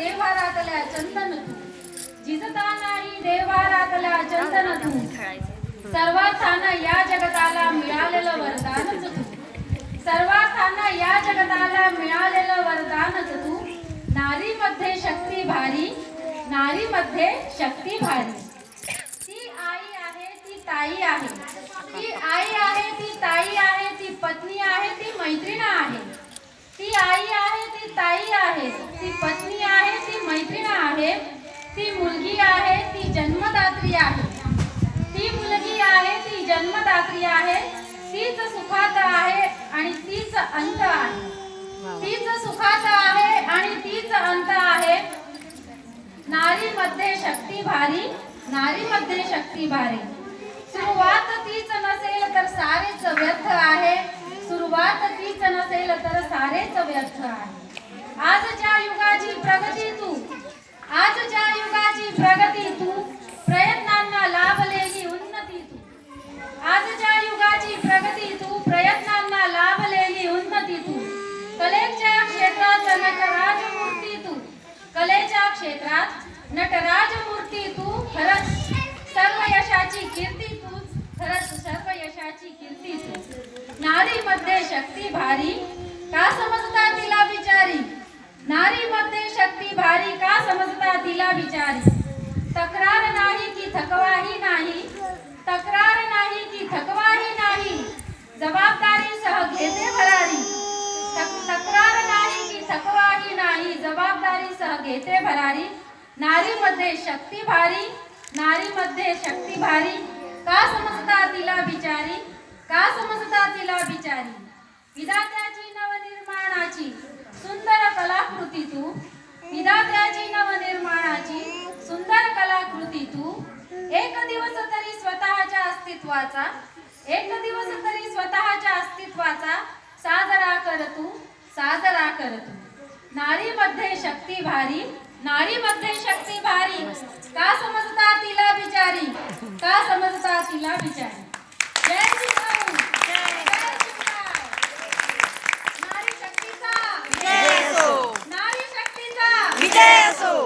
देवारातल्या चंदन तू, जिजता नाही देवारातल्या चंदन तू, सर्वार्थानं या जगताला मिळालेलं वरदानच तू, सर्वार्थानं या जगताला मिळालेलं वरदानच तू. नारीमध्ये शक्ती भारी, नारीमध्ये शक्ती भारी. ती आई आहे, ती ताई आहे, ती आई आहे, ती ताई आहे, ती पत्नी आहे, ती मैत्रीण आहे. ती आई आहे, ती ताई आहे, ती पत्नी आहे, ती मैत्रीण आहे. ती मुलगी आहे, ती जन्मदात्री आहे, ती मुलगी आहे, ती जन्मदात्री आहे. तीच सुखात आहे आणि तीच अंत आहे, तीच सुखात आहे आणि तीच अंत आहे. नारीमध्ये शक्ती भारी, नारीमध्ये शक्ती भारी. सुरुवात तीच नसेल तर सारेच व्यर्थ आहे, सुरुवात तीच नसेल तर सारेच व्यर्थ आहे. आजच्या युगाची प्रगती तू, आजच्या युगाची प्रगती तू, प्रयत्नांना लाभलेली उन्नती तू. आजच्या युगाची प्रगती तू, प्रयत्नांना लाभलेली उन्नती तू. कलेच्या क्षेत्रात नटराज मूर्ती तू, कलेच्या क्षेत्रात नटराज मूर्ती तू. खरंच सर्व यशाची कीर्ती तू, खरंच सर्व यशाची कीर्ती तू. नारीमध्ये शक्ती भारी, का समजता तिला बिचारी. नारीमध्ये शक्ती भारी, का समजता तिला बिचारी. तक्रार नाही की थकवाही नाही, तक्रार नाही की थकवाही नाही, जबाबदारी सह घेते भरारी. तक्रार नाही की थकवाही नाही, जबाबदारी सह घेते भरारी. नारीमध्ये शक्ती भारी, नारीमध्ये शक्ती भारी, का समजता तिला बिचारी, का समजता तिला बिचारी. विधात्याची नवनिर्माणाची सुंदर कलाकृती तू, विधात्याची नवनिर्माणाची सुंदर कलाकृती तू. एक दिवस तरी स्वतःच्या अस्तित्वाचा, एक दिवस तरी स्वतःच्या अस्तित्वाचा साजरा कर तू, साजरा कर तू. नारीमध्ये शक्ती भारी, नारीमध्ये शक्ती भारी, का समजता तिला बिचारी, का समजता तिला बिचारी. जय जिजाऊ, जय शिवराय. नारी शक्तीचा विजय असो, नारी शक्तीचा विजय असो.